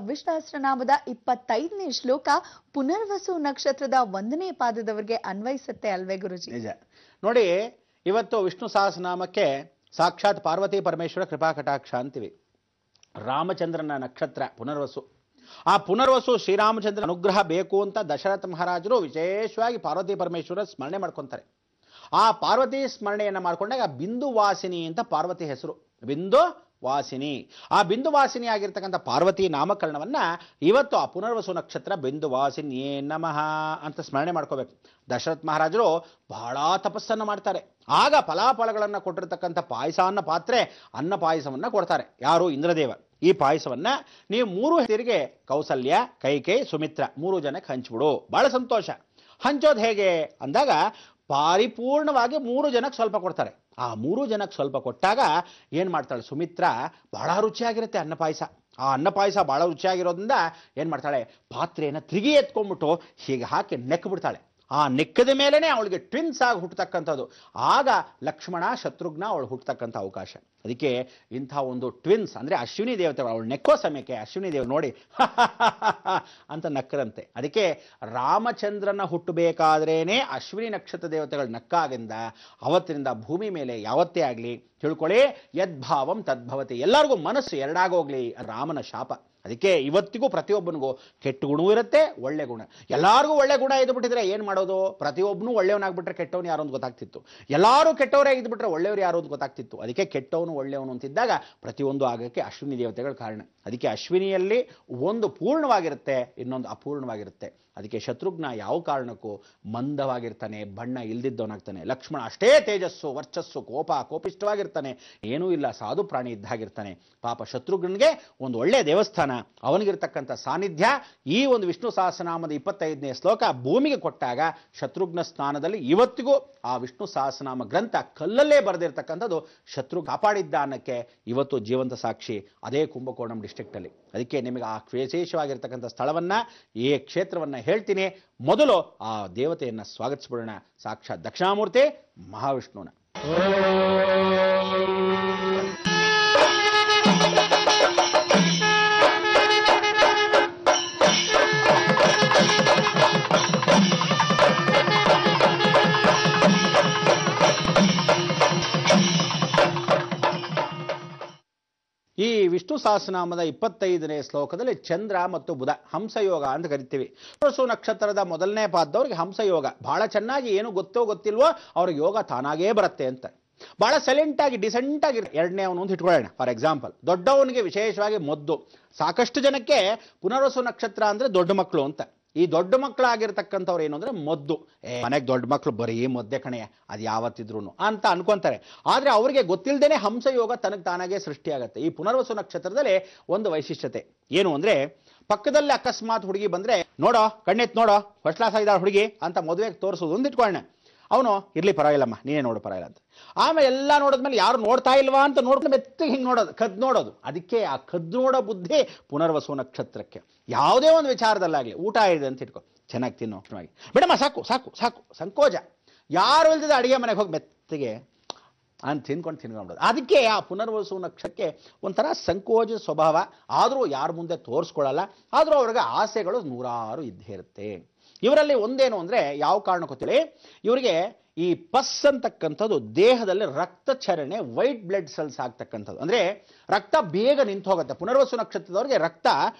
ವಿಷ್ಣು ಸಹಸ್ರನಾಮದ 25ನೇ ಶ್ಲೋಕ ಪುನರ್ವಸು ನಕ್ಷತ್ರದ 1ನೇ ಪಾದದವರೆಗೆ ಅನ್ವಯಿಸುತ್ತೆ ಅಲ್ವೇ ಗುರುಜಿ? ನಿಜ ನೋಡಿ, ಇವತ್ತು ವಿಷ್ಣು ಸಹಸ್ರನಾಮಕ್ಕೆ ಸಾಕ್ಷಾತ್ ಪಾರ್ವತಿ ಪರಮೇಶ್ವರ ಕೃಪಾ ಕಟಾಕ್ಷ ಅಂತೀವಿ. ರಾಮಚಂದ್ರನ ನಕ್ಷತ್ರ ಪುನರ್ವಸು. ಆ ಪುನರ್ವಸು ಶ್ರೀರಾಮಚಂದ್ರ ಅನುಗ್ರಹ ಬೇಕು ಅಂತ ದಶರಥ ಮಹಾರಾಜರು ವಿಶೇಷವಾಗಿ ಪಾರ್ವತಿ ಪರಮೇಶ್ವರ ಸ್ಮರಣೆ ಮಾಡ್ಕೊತಾರೆ. ಆ ಪಾರ್ವತಿ ಸ್ಮರಣೆಯನ್ನು ಮಾಡ್ಕೊಂಡಾಗ ಬಿಂದು ವಾಸಿನಿ ಅಂತ ಪಾರ್ವತಿ ಹೆಸರು, ಬಿಂದು ವಾಸಿನಿ. ಆ ಬಿಂದು ವಾಸಿನಿ ಆಗಿರ್ತಕ್ಕಂಥ ಪಾರ್ವತಿ ನಾಮಕರಣವನ್ನ ಇವತ್ತು ಆ ಪುನರ್ವಸು ನಕ್ಷತ್ರ ಬಿಂದು ವಾಸಿನಿಯೇ ನಮಃ ಅಂತ ಸ್ಮರಣೆ ಮಾಡ್ಕೋಬೇಕು. ದಶರಥ ಮಹಾರಾಜರು ಬಹಳ ತಪಸ್ಸನ್ನು ಮಾಡ್ತಾರೆ. ಆಗ ಫಲಾಫಲಗಳನ್ನು ಕೊಟ್ಟಿರ್ತಕ್ಕಂಥ ಪಾಯಸ ಅನ್ನೋ ಪಾತ್ರೆ ಅನ್ನ ಪಾಯಸವನ್ನ ಕೊಡ್ತಾರೆ. ಯಾರು? ಇಂದ್ರದೇವ. ಈ ಪಾಯಸವನ್ನ ನೀವು 3 ಹೆಸರಿಗೆ ಕೌಸಲ್ಯ, ಕೈಕೇಯಿ, ಸುಮಿತ್ರ 3 ಜನಕ್ಕೆ ಹಂಚ್ಬಿಡು. ಬಹಳ ಸಂತೋಷ. ಹಂಚೋದು ಹೇಗೆ ಅಂದಾಗ ಪರಿಪೂರ್ಣವಾಗಿ 3 ಜನಕ್ಕೆ ಸ್ವಲ್ಪ ಕೊಡ್ತಾರೆ. ಆ 3 ಜನಕ್ಕೆ ಸ್ವಲ್ಪ ಕೊಟ್ಟಾಗ ಏನು ಮಾಡ್ತಾಳೆ ಸುಮಿತ್ರ? ಬಹಳ ರುಚಿಯಾಗಿರುತ್ತೆ ಅನ್ನ ಪಾಯಸ. ಆ ಅನ್ನ ಪಾಯಸ ಬಹಳ ರುಚಿಯಾಗಿರೋದ್ರಿಂದ ಏನು ಮಾಡ್ತಾಳೆ? ಪಾತ್ರೆಯನ್ನು ತಿರುಗಿ ಎತ್ಕೊಂಡ್ಬಿಟ್ಟು ಹೀಗೆ ಹಾಕಿ ನೆಕ್ಬಿಡ್ತಾಳೆ. ಆ ನೆಕ್ಕದ ಮೇಲೇನೆ ಅವಳಿಗೆ ಟ್ವಿನ್ಸ್ ಆಗಿ ಹುಟ್ಟತಕ್ಕಂಥದ್ದು. ಆಗ ಲಕ್ಷ್ಮಣ, ಶತ್ರುಘ್ನ ಅವಳು ಹುಟ್ಟತಕ್ಕಂಥ ಅವಕಾಶ. ಅದಕ್ಕೆ ಇಂಥ ಒಂದು ಟ್ವಿನ್ಸ್ ಅಂದರೆ ಅಶ್ವಿನಿ ದೇವತೆಗಳು ಅವಳು ನೆಕ್ಕೋ ಸಮಯಕ್ಕೆ ಅಶ್ವಿನಿ ದೇವರು ನೋಡಿ ಅಂತ ನಕ್ಕರಂತೆ. ಅದಕ್ಕೆ ರಾಮಚಂದ್ರನ ಹುಟ್ಟಬೇಕಾದ್ರೇನೆ ಅಶ್ವಿನಿ ನಕ್ಷತ್ರ ದೇವತೆಗಳು ನಕ್ಕಾಗಿಂದ ಅವತ್ತಿನಿಂದ ಭೂಮಿ ಮೇಲೆ ಯಾವತ್ತೇ ಆಗಲಿ ತಿಳ್ಕೊಳ್ಳಿ, ಯದ್ಭಾವಂ ತದ್ಭವತಿ. ಎಲ್ಲರಿಗೂ ಮನಸ್ಸು ಎರಡಾಗೋಗ್ಲಿ, ರಾಮನ ಶಾಪ. ಅದಕ್ಕೆ ಇವತ್ತಿಗೂ ಪ್ರತಿಯೊಬ್ಬನಿಗೂ ಕೆಟ್ಟ ಗುಣವೂ ಇರುತ್ತೆ, ಒಳ್ಳೆ ಗುಣ. ಎಲ್ಲರಿಗೂ ಒಳ್ಳೆ ಗುಣ ಇದ್ಬಿಟ್ಟಿದ್ರೆ ಏನು ಮಾಡೋದು? ಪ್ರತಿಯೊಬ್ಬನು ಒಳ್ಳೆಯವನಾಗ್ಬಿಟ್ರೆ ಕೆಟ್ಟವನು ಯಾರು ಅಂತ ಗೊತ್ತಾಗ್ತಿತ್ತು. ಎಲ್ಲರೂ ಕೆಟ್ಟವರೇ ಇದ್ಬಿಟ್ರೆ ಒಳ್ಳೆಯವರು ಯಾರು ಅಂತ ಗೊತ್ತಾಗ್ತಿತ್ತು. ಅದಕ್ಕೆ ಕೆಟ್ಟವನು ಒಳ್ಳೆಯವನು ಅಂತಿದ್ದಾಗ ಪ್ರತಿಯೊಂದು ಆಗಕ್ಕೆ ಅಶ್ವಿನಿ ದೇವತೆಗಳ ಕಾರಣ. ಅದಕ್ಕೆ ಅಶ್ವಿನಿಯಲ್ಲಿ ಒಂದು ಪೂರ್ಣವಾಗಿರುತ್ತೆ, ಇನ್ನೊಂದು ಅಪೂರ್ಣವಾಗಿರುತ್ತೆ. ಅದಕ್ಕೆ ಶತ್ರುಘ್ನ ಯಾವ ಕಾರಣಕ್ಕೂ ಮಂದವಾಗಿರ್ತಾನೆ, ಬಣ್ಣ ಇಲ್ದಿದ್ದವನಾಗ್ತಾನೆ. ಲಕ್ಷ್ಮಣ ಅಷ್ಟೇ ತೇಜಸ್ಸು, ವರ್ಚಸ್ಸು, ಕೋಪಿಷ್ಠವಾಗಿರ್ತಾನೆ, ಏನೂ ಇಲ್ಲ, ಸಾಧು ಪ್ರಾಣಿ ಇದ್ದಾಗಿರ್ತಾನೆ. ಪಾಪ ಶತ್ರುಘ್ನಿಗೆ ಒಂದು ಒಳ್ಳೆಯ ದೇವಸ್ಥಾನ, ಅವನಿಗಿರ್ತಕ್ಕಂಥ ಸಾನ್ನಿಧ್ಯ ಈ ಒಂದು ವಿಷ್ಣು ಸಹಸ್ರನಾಮದ 25ನೇ ಶ್ಲೋಕ ಭೂಮಿಗೆ ಕೊಟ್ಟಾಗ ಶತ್ರುಘ್ನ ಸ್ಥಾನದಲ್ಲಿ ಇವತ್ತಿಗೂ ಆ ವಿಷ್ಣು ಸಹಸ್ರನಾಮ ಗ್ರಂಥ ಕಲ್ಲಲ್ಲೇ ಬರೆದಿರ್ತಕ್ಕಂಥದ್ದು ಶತ್ರು ಕಾಪಾಡಿದ್ದ ಅನ್ನಕ್ಕೆ ಇವತ್ತು ಜೀವಂತ ಸಾಕ್ಷಿ ಅದೇ ಕುಂಭಕೋಣಂ ಡಿಸ್ಟ್ರಿಕ್ಟ್ ಅಲ್ಲಿ. ಅದಕ್ಕೆ ನಿಮಗೆ ಆ ವಿಶೇಷವಾಗಿರ್ತಕ್ಕಂಥ ಸ್ಥಳವನ್ನ, ಈ ಕ್ಷೇತ್ರವನ್ನ ಹೇಳ್ತೀನಿ. ಮೊದಲು ಆ ದೇವತೆಯನ್ನ ಸ್ವಾಗತಿಸ್ಬಿಡೋಣ, ಸಾಕ್ಷಾತ್ ದಕ್ಷಿಣಾಮೂರ್ತಿ ಮಹಾವಿಷ್ಣುನ. ಈ ವಿಷ್ಣು ಸಹಸ್ರನಾಮದ 25ನೇ ಶ್ಲೋಕದಲ್ಲಿ ಚಂದ್ರ ಮತ್ತು ಬುಧ ಹಂಸಯೋಗ ಅಂತ ಕರಿತೀವಿ. ಪುನರ್ವಸು ನಕ್ಷತ್ರದ 1ನೇ ಪಾದದವ್ರಿಗೆ ಹಂಸಯೋಗ ಬಹಳ ಚೆನ್ನಾಗಿ, ಏನು ಗೊತ್ತೋ ಗೊತ್ತಿಲ್ವೋ ಅವ್ರಿಗೆ ಯೋಗ ತಾನಾಗೇ ಬರುತ್ತೆ ಅಂತ. ಬಹಳ ಸೈಲೆಂಟ್ ಆಗಿ ಡಿಸೆಂಟ್ ಆಗಿ 2ನೇ ಅವನು ಅಂತ ಇಟ್ಕೊಳ್ಳೋಣ. ಫಾರ್ ಎಕ್ಸಾಂಪಲ್, ದೊಡ್ಡವನಿಗೆ ವಿಶೇಷವಾಗಿ ಮೊದ್ದು. ಸಾಕಷ್ಟು ಜನಕ್ಕೆ ಪುನರ್ವಸು ನಕ್ಷತ್ರ ಅಂದ್ರೆ ದೊಡ್ಡ ಮಕ್ಕಳು ಅಂತ. ಈ ದೊಡ್ಡ ಮಕ್ಕಳಾಗಿರ್ತಕ್ಕಂಥವ್ರು ಏನು ಅಂದ್ರೆ ಮೊದ್ದು. ಮನೆಗೆ ದೊಡ್ಡ ಮಕ್ಕಳು ಬರೀ ಮೊದ್ದೆ ಕಣೆಯ, ಅದು ಯಾವತ್ತಿದ್ರು ಅಂತ ಅನ್ಕೊಂತಾರೆ. ಆದ್ರೆ ಅವರಿಗೆ ಗೊತ್ತಿಲ್ಲದೇನೆ ಹಂಸಯೋಗ ತನಗೆ ತಾನಾಗೆ ಸೃಷ್ಟಿಯಾಗತ್ತೆ. ಈ ಪುನರ್ವಸು ನಕ್ಷತ್ರದಲ್ಲಿ ಒಂದು ವೈಶಿಷ್ಟ್ಯತೆ ಏನು ಅಂದ್ರೆ, ಪಕ್ಕದಲ್ಲಿ ಅಕಸ್ಮಾತ್ ಹುಡುಗಿ ಬಂದ್ರೆ ನೋಡೋ, ಕಣ್ಣೆತ್ ನೋಡೋ, ಫಸ್ಟ್ ಕ್ಲಾಸ್ ಆಗಿದ್ದಾಳೆ ಹುಡುಗಿ ಅಂತ ಮದುವೆಗೆ ತೋರಿಸೋದು ಒಂದು ಇಟ್ಕೊಳ್ಳೋಣ. ಅವನು ಇರ್ಲಿ ಪರವಾಗಿಲ್ಲಮ್ಮ, ನೀನೇ ನೋಡು ಪರವಾಗಿಲ್ಲ ಅಂತ. ಆಮೇಲೆ ಎಲ್ಲ ನೋಡಿದ್ಮೇಲೆ ಯಾರು ನೋಡ್ತಾ ಇಲ್ವಾ ಅಂತ ನೋಡಿದ್ರೆ ಮೆತ್ತಿಗೆ ಹಿಂಗೆ ನೋಡೋದು, ಕದ್ದು ನೋಡೋದು. ಅದಕ್ಕೆ ಆ ಕದ್ದು ನೋಡೋ ಬುದ್ಧಿ ಪುನರ್ವಸು ನಕ್ಷತ್ರಕ್ಕೆ. ಯಾವುದೇ ಒಂದು ವಿಚಾರದಲ್ಲಾಗಲಿ, ಊಟ ಇದೆ ಅಂತ ಇಟ್ಕೊ, ಚೆನ್ನಾಗಿ ತಿನ್ನು, ಬಿಡಮ್ಮ ಸಾಕು ಸಾಕು ಸಾಕು, ಸಂಕೋಚ. ಯಾರು ಇಲ್ದಿದೆ ಅಡಿಗೆ ಮನೆಗೆ ಹೋಗಿ ಮೆತ್ತಿಗೆ ಅಂತ ತಿನ್ಕೊಂಡ್ಬಿಡೋದು. ಅದಕ್ಕೆ ಆ ಪುನರ್ವಸು ನಕ್ಷತ್ರಕ್ಕೆ ಒಂಥರ ಸಂಕೋಚ ಸ್ವಭಾವ. ಆದರೂ ಯಾರ ಮುಂದೆ ತೋರಿಸ್ಕೊಳ್ಳಲ್ಲ. ಆದರೂ ಅವ್ರಿಗೆ ಆಸೆಗಳು 100 ಇದ್ದೇ ಇರುತ್ತೆ. ಇವರಲ್ಲಿ ಒಂದೇನು ಅಂದ್ರೆ, ಯಾವ ಕಾರಣಕ್ಕೂ ತಿಳಿ, ಇವರಿಗೆ ಈ ಪಸ್ ಅಂತಕ್ಕಂಥದ್ದು ದೇಹದಲ್ಲಿ ರಕ್ತ ಚರಣೆ, ವೈಟ್ ಬ್ಲಡ್ ಸೆಲ್ಸ್ ಆಗ್ತಕ್ಕಂಥದ್ದು. ಅಂದ್ರೆ ರಕ್ತ ಬೇಗ ನಿಂತು ಹೋಗುತ್ತೆ. ಪುನರ್ವಸು ನಕ್ಷತ್ರದವ್ರಿಗೆ ರಕ್ತ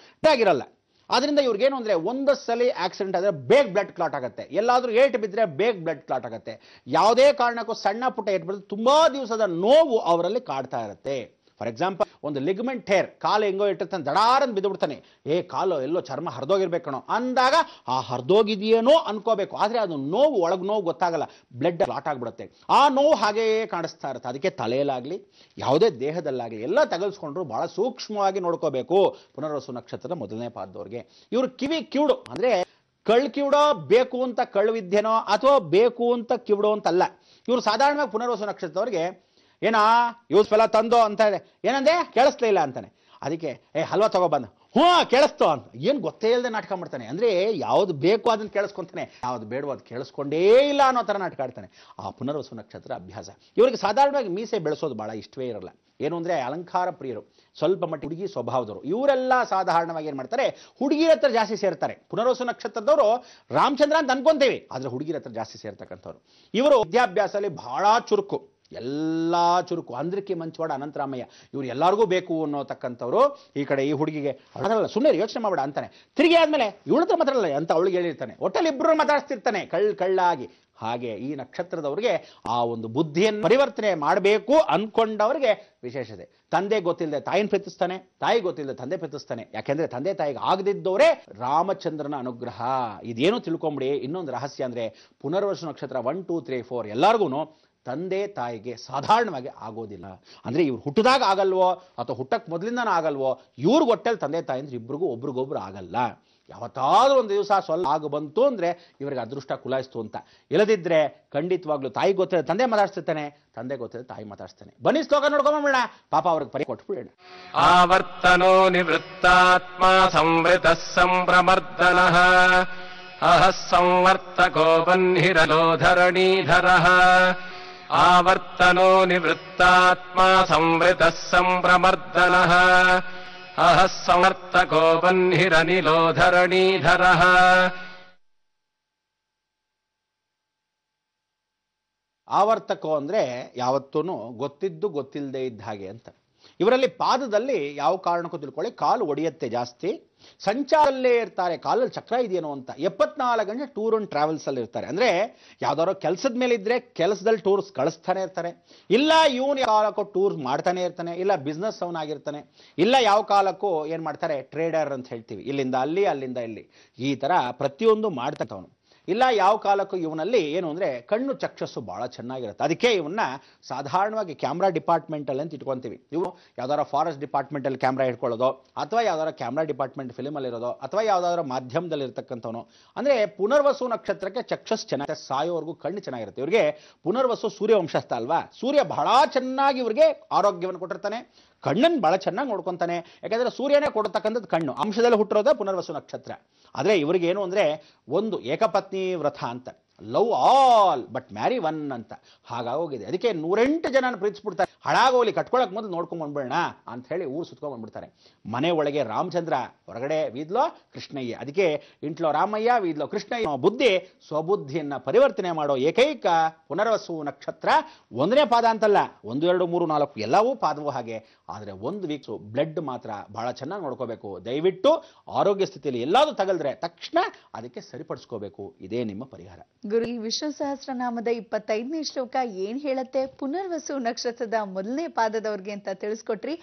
ಆಗಿರಲ್ಲ. ಆದ್ರಿಂದ ಇವ್ರಿಗೇನು ಅಂದ್ರೆ, ಒಂದು ಸಲ ಆಕ್ಸಿಡೆಂಟ್ ಆದರೆ ಬೇಗ ಬ್ಲಡ್ ಕ್ಲಾಟ್ ಆಗುತ್ತೆ. ಎಲ್ಲಾದ್ರೂ ಏಟು ಬಿದ್ದರೆ ಬೇಗ ಬ್ಲಡ್ ಕ್ಲಾಟ್ ಆಗುತ್ತೆ. ಯಾವುದೇ ಕಾರಣಕ್ಕೂ ಸಣ್ಣ ಪುಟ್ಟ ಏಟು ಬಿದ್ದು ತುಂಬಾ ದಿವಸದ ನೋವು ಅವರಲ್ಲಿ ಕಾಡ್ತಾ ಇರುತ್ತೆ. ಫಾರ್ ಎಕ್ಸಾಂಪಲ್, ಒಂದು ಲಿಗಮೆಂಟ್ ಹೇರ್, ಕಾಲು ಹೆಂಗೋ ಇಟ್ಟಿರ್ತಾನೆ, ದಡಾರನ್ ಬಿದ್ದು ಬಿಡ್ತಾನೆ. ಕಾಲು ಎಲ್ಲೋ ಚರ್ಮ ಹರಿದೋಗಿರ್ಬೇಕಣೋ ಅಂದಾಗ ಆ ಹರಿದೋಗಿದೆಯೇನೋ ಅನ್ಕೋಬೇಕು. ಆದ್ರೆ ಅದು ನೋವು, ಒಳಗ್ ನೋವು ಗೊತ್ತಾಗಲ್ಲ, ಬ್ಲಡ್ ಕ್ಲಾಟ್ ಆಗ್ಬಿಡುತ್ತೆ. ಆ ನೋವು ಹಾಗೇ ಕಾಣಿಸ್ತಾ ಇರುತ್ತೆ. ಅದಕ್ಕೆ ತಲೆಯಲ್ಲಾಗ್ಲಿ ಯಾವುದೇ ದೇಹದಲ್ಲಾಗ್ಲಿ ಎಲ್ಲ ತಗಲ್ಸ್ಕೊಂಡ್ರು ಬಹಳ ಸೂಕ್ಷ್ಮವಾಗಿ ನೋಡ್ಕೋಬೇಕು ಪುನರ್ವಸು ನಕ್ಷತ್ರದ 1ನೇ ಪಾದದವ್ರಿಗೆ. ಇವ್ರು ಕಿವಿಡು ಅಂದ್ರೆ ಕಿವಿಡೋ, ಬೇಕು ಅಂತ ವಿದ್ಯೆನೋ ಅಥವಾ ಬೇಕು ಅಂತ ಕಿವಿಡೋ ಅಂತಲ್ಲ. ಇವ್ರು ಸಾಧಾರಣವಾಗಿ ಪುನರ್ವಸು ನಕ್ಷತ್ರದವ್ರಿಗೆ ಏನಾ ಯೂಸ್ಫೆಲ್ಲ ತಂದೋ ಅಂತ ಇದೆ, ಏನಂದೆ ಕೇಳಿಸ್ಲಿಲ್ಲ ಅಂತಾನೆ. ಅದಕ್ಕೆ ಹಲ್ವಾ ತಗೊಬಂದ, ಹ್ಞೂ ಕೇಳಿಸ್ತೋ ಅಂತ ಏನು ಗೊತ್ತೇ ಇಲ್ಲದೆ ನಾಟಕ ಮಾಡ್ತಾನೆ. ಅಂದರೆ ಯಾವುದು ಬೇಕು ಅದನ್ನು ಕೇಳಿಸ್ಕೊಂತಾನೆ, ಯಾವುದು ಬೇಡವೋ ಅದು ಕೇಳಿಸ್ಕೊಂಡೇ ಇಲ್ಲ ಅನ್ನೋ ಥರ ನಾಟಕ ಆಡ್ತಾನೆ. ಆ ಪುನರ್ವಸು ನಕ್ಷತ್ರ ಅಭ್ಯಾಸ. ಇವರಿಗೆ ಸಾಧಾರಣವಾಗಿ ಮೀಸೆ ಬೆಳೆಸೋದು ಭಾಳ ಇಷ್ಟವೇ ಇರಲ್ಲ. ಏನು ಅಂದ್ರೆ ಅಲಂಕಾರ ಪ್ರಿಯರು, ಸ್ವಲ್ಪ ಮಟ್ಟಿಗೆ ಹುಡುಗಿ ಸ್ವಭಾವದವರು. ಇವರೆಲ್ಲ ಸಾಧಾರಣವಾಗಿ ಏನ್ ಮಾಡ್ತಾರೆ, ಹುಡುಗಿರ ಹತ್ರ ಜಾಸ್ತಿ ಸೇರ್ತಾರೆ. ಪುನರ್ವಸು ನಕ್ಷತ್ರದವರು ರಾಮಚಂದ್ರ ಅಂತ ಅನ್ಕೊಂತೇವೆ, ಆದ್ರೆ ಹುಡುಗಿರ ಹತ್ರ ಜಾಸ್ತಿ ಸೇರ್ತಕ್ಕಂಥವ್ರು. ಇವರು ವಿದ್ಯಾಭ್ಯಾಸದಲ್ಲಿ ಬಹಳ ಚುರುಕು, ಎಲ್ಲಾ ಚುರುಕು. ಅಂದ್ರಿಕೆ ಮಂಚವಾಡ ಅನಂತರಾಮಯ್ಯ ಇವ್ರು ಎಲ್ಲರಿಗೂ ಬೇಕು ಅನ್ನೋತಕ್ಕಂಥವ್ರು. ಈ ಕಡೆ ಈ ಹುಡುಗಿಗೆ ಅದಲ್ಲ, ಸುಮ್ಮನೆ ಯೋಚನೆ ಮಾಡಬೇಡ ಅಂತಾನೆ. ತಿರುಗಿ ಆದ್ಮೇಲೆ ಇವಳ ಹತ್ರ ಮಾತ್ರ ಅಲ್ಲ ಅಂತ ಅವಳಿಗೆ ಹೇಳಿರ್ತಾನೆ. ಒಟ್ಟಲ್ಲಿ ಇಬ್ಬರು ಮಾತಾಡ್ತಿರ್ತಾನೆ ಕಳ್ಳಾಗಿ. ಹಾಗೆ ಈ ನಕ್ಷತ್ರದವರಿಗೆ ಆ ಒಂದು ಬುದ್ಧಿಯನ್ನು ಪರಿವರ್ತನೆ ಮಾಡಬೇಕು ಅನ್ಕೊಂಡವರಿಗೆ ವಿಶೇಷತೆ. ತಂದೆ ಗೊತ್ತಿಲ್ಲದೆ ತಾಯಿನ ಪ್ರೀತಿಸ್ತಾನೆ, ತಾಯಿ ಗೊತ್ತಿಲ್ಲದೆ ತಂದೆ ಪ್ರೀತಿಸ್ತಾನೆ. ಯಾಕೆಂದ್ರೆ ತಂದೆ ತಾಯಿಗೆ ಆಗದಿದ್ದವರೇ ರಾಮಚಂದ್ರನ ಅನುಗ್ರಹ. ಇದೇನು ತಿಳ್ಕೊಂಬಿಡಿ. ಇನ್ನೊಂದು ರಹಸ್ಯ ಅಂದ್ರೆ ಪುನರ್ವಸು ನಕ್ಷತ್ರ 1 2 3 4 ಎಲ್ಲರಿಗೂ ತಂದೆ ತಾಯಿಗೆ ಸಾಧಾರಣವಾಗಿ ಆಗೋದಿಲ್ಲ. ಅಂದ್ರೆ ಇವ್ರು ಹುಟ್ಟಿದಾಗ ಆಗಲ್ವೋ ಅಥವಾ ಹುಟ್ಟಕ್ ಮೊದಲಿಂದನೂ ಆಗಲ್ವೋ, ಇವ್ರಿಗೆ ಹೊಟ್ಟೆಲ್ ತಂದೆ ತಾಯಿ ಅಂದ್ರೆ ಇಬ್ರಿಗೂ ಒಬ್ರಿಗೊಬ್ರು ಆಗಲ್ಲ. ಯಾವತ್ತಾದ್ರೂ ಒಂದು ದಿವಸ ಸ್ವಲ್ಪ ಆಗ ಬಂತು ಅಂದ್ರೆ ಇವರಿಗೆ ಅದೃಷ್ಟ ಕುಲಾಯಿಸ್ತು ಅಂತ. ಇಲ್ಲದಿದ್ರೆ ಖಂಡಿತವಾಗ್ಲೂ ತಾಯಿ ಗೊತ್ತಿದೆ ತಂದೆ ಮಾತಾಡ್ತಿರ್ತಾನೆ, ತಂದೆ ಗೊತ್ತಿದೆ ತಾಯಿ ಮಾತಾಡ್ತಾನೆ. ಬನ್ನಿ ಶ್ಲೋಕ ನೋಡ್ಕೊಂಬೋಣ, ಪಾಪ ಅವ್ರಿಗೆ ಪರಿ ಕೊಟ್ಬಿಡೋಣ. ಆವರ್ತನೋ ನಿವೃತ್ತಾತ್ಮ ಸಂವೃತಃ ಸಂಪ್ರಮರ್ದನಃ ಅಹ ಸಂವರ್ತಕೋ ಬನ್ಹಿರಲೋಧರಣೀಧರಃ. ಆವರ್ತನೋ ನಿವೃತ್ತಾತ್ಮ ಸಂವೃತಃ ಸಂಪ್ರಮರ್ದನಃ ಅಹ ಸಂವರ್ತಕೋ ಬನ್ಹಿರನಿಲೋಧರಣೀಧರಃ. ಆವರ್ತಕೋ ಅಂದ್ರೆ ಯಾವತ್ತೂ ಗೊತ್ತಿದ್ದು ಗೊತ್ತಿಲ್ಲದೆ ಇದ್ದ ಹಾಗೆ ಅಂತ. ಇವರಲ್ಲಿ ಪಾದದಲ್ಲಿ ಯಾವ ಕಾರಣಕ್ಕೂ ತಿಳ್ಕೊಳ್ಳಿ, ಕಾಲು ಒಡೆಯತ್ತೆ ಜಾಸ್ತಿ, ಸಂಚಾರಲ್ಲೇ ಇರ್ತಾರೆ. ಕಾಲಲ್ಲಿ ಚಕ್ರ ಇದೆಯೇನೋ ಅಂತ. 74 ಗಂಟೆ ಟೂರ್ ಅಂಡ್ ಟ್ರಾವೆಲ್ಸ್ ಅಲ್ಲಿ ಇರ್ತಾರೆ. ಅಂದ್ರೆ ಯಾವ್ದಾದ್ರು ಕೆಲಸದ ಮೇಲೆ ಇದ್ರೆ ಕೆಲಸದಲ್ಲಿ ಟೂರ್ಸ್ ಕಳಿಸ್ತಾನೆ ಇರ್ತಾರೆ, ಇಲ್ಲ ಇವನು ಕಾಲಕ್ಕೂ ಟೂರ್ ಮಾಡ್ತಾನೆ ಇರ್ತಾನೆ, ಇಲ್ಲ ಬಿಸ್ನೆಸ್ ಅವನ್ ಆಗಿರ್ತಾನೆ, ಇಲ್ಲ ಯಾವ ಕಾಲಕ್ಕೂ ಏನ್ ಮಾಡ್ತಾರೆ ಟ್ರೇಡರ್ ಅಂತ ಹೇಳ್ತೀವಿ, ಇಲ್ಲಿಂದ ಅಲ್ಲಿ ಅಲ್ಲಿಂದ ಇಲ್ಲಿ, ಈ ತರ ಪ್ರತಿಯೊಂದು ಮಾಡ್ತಾನೆ. ಇಲ್ಲ ಯಾವ ಕಾಲಕ್ಕೂ ಇವನಲ್ಲಿ ಏನು ಅಂದ್ರೆ ಕಣ್ಣು ಚಕ್ಷಸ್ಸು ಬಹಳ ಚೆನ್ನಾಗಿರುತ್ತೆ. ಅದಕ್ಕೆ ಇವನ್ನ ಸಾಧಾರಣವಾಗಿ ಕ್ಯಾಮ್ರಾ ಡಿಪಾರ್ಟ್ಮೆಂಟ್ ಅಲ್ಲಿ ಅಂತ ಇಟ್ಕೊಂತೀವಿ. ಇವು ಯಾವ್ದಾರ ಫಾರೆಸ್ಟ್ ಡಿಪಾರ್ಟ್ಮೆಂಟ್ ಅಲ್ಲಿ ಕ್ಯಾಮ್ರಾ ಇಟ್ಕೊಳ್ಳೋದು, ಅಥವಾ ಯಾವ್ದಾರ ಕ್ಯಾಮ್ರಾ ಡಿಪಾರ್ಟ್ಮೆಂಟ್ ಫಿಲ್ಮ್ ಅಲ್ಲಿ ಇರೋದು, ಅಥವಾ ಯಾವ್ದಾದ್ರು ಮಾಧ್ಯಮದಲ್ಲಿ ಇರ್ತಕ್ಕಂಥವನು. ಅಂದ್ರೆ ಪುನರ್ವಸು ನಕ್ಷತ್ರಕ್ಕೆ ಚಕ್ಷಸ್ ಚೆನ್ನಾಗಿ, ಸಾಯೋವರೆಗೂ ಕಣ್ಣು ಚೆನ್ನಾಗಿರುತ್ತೆ. ಇವ್ರಿಗೆ ಪುನರ್ವಸು ಸೂರ್ಯವಂಶಸ್ಥ ಅಲ್ವಾ, ಸೂರ್ಯ ಬಹಳ ಚೆನ್ನಾಗಿ ಇವ್ರಿಗೆ ಆರೋಗ್ಯವನ್ನು ಕೊಟ್ಟಿರ್ತಾನೆ, ಕಣ್ಣನ್ನು ಬಹಳ ಚೆನ್ನಾಗಿ ನೋಡ್ಕೊಂತಾನೆ. ಯಾಕಂದ್ರೆ ಸೂರ್ಯನೇ ಕೊಡತಕ್ಕಂಥದ್ದು ಕಣ್ಣು. ಅಂಶದಲ್ಲಿ ಹುಟ್ಟಿರೋದೇ ಪುನರ್ವಸು ನಕ್ಷತ್ರ. ಆದ್ರೆ ಇವ್ರಿಗೆ ಏನು ಅಂದ್ರೆ ಒಂದು ಏಕಪತ್ನಿ ವ್ರತ ಅಂತ, love all but marry one ಅಂತ ಹಾಗಾಗೋಗಿದೆ. ಅದಕ್ಕೆ 108 ಜನ ಪ್ರೀತಿಸ್ಬಿಡ್ತಾರೆ. ಹಾಳಾಗೋಲಿ ಕಟ್ಕೊಳಕ್ ಮೊದಲು ನೋಡ್ಕೊಂಡ್ ಬಂದ್ಬಿಡೋಣ ಅಂತ ಹೇಳಿ ಊರು ಸುತ್ಕೊಂಡ್ ಬಂದ್ಬಿಡ್ತಾರೆ. ಮನೆ ಒಳಗೆ ರಾಮಚಂದ್ರ, ಹೊರಗಡೆ ವೀದ್ಲೋ ಕೃಷ್ಣಯ್ಯ. ಅದಕ್ಕೆ ಇಂಟ್ಲೋ ರಾಮಯ್ಯ ವೀದ್ಲೋ ಕೃಷ್ಣಯ್ಯ. ಬುದ್ಧಿ ಸ್ವಬುದ್ಧಿಯನ್ನ ಪರಿವರ್ತನೆ ಮಾಡೋ ಏಕೈಕ ಪುನರ್ವಸು ನಕ್ಷತ್ರ. 1ನೇ ಪಾದ ಅಂತಲ್ಲ, 1 2 3 4 ಎಲ್ಲವೂ ಪಾದವೂ ಹಾಗೆ. ಆದ್ರೆ ಒಂದು ವೀಕ್ಸು ಬ್ಲಡ್ ಮಾತ್ರ ಬಹಳ ಚೆನ್ನಾಗಿ ನೋಡ್ಕೋಬೇಕು. ದಯವಿಟ್ಟು ಆರೋಗ್ಯ ಸ್ಥಿತಿಯಲ್ಲಿ ಎಲ್ಲಾದ್ರೂ ತಗಲ್ದ್ರೆ ತಕ್ಷಣ ಅದಕ್ಕೆ ಸರಿಪಡಿಸ್ಕೋಬೇಕು. ಇದೇ ನಿಮ್ಮ ಪರಿಹಾರ. ಗುರು, ಈ ವಿಷ್ಣು ಸಹಸ್ರನಾಮದ 25ನೇ ಶ್ಲೋಕ ಏನ್ ಹೇಳತ್ತೆ ಪುನರ್ವಸು ನಕ್ಷತ್ರದ ಮೊದಲನೇ ಪಾದದವ್ರಿಗೆ ಅಂತ ತಿಳಿಸ್ಕೊಟ್ರಿ.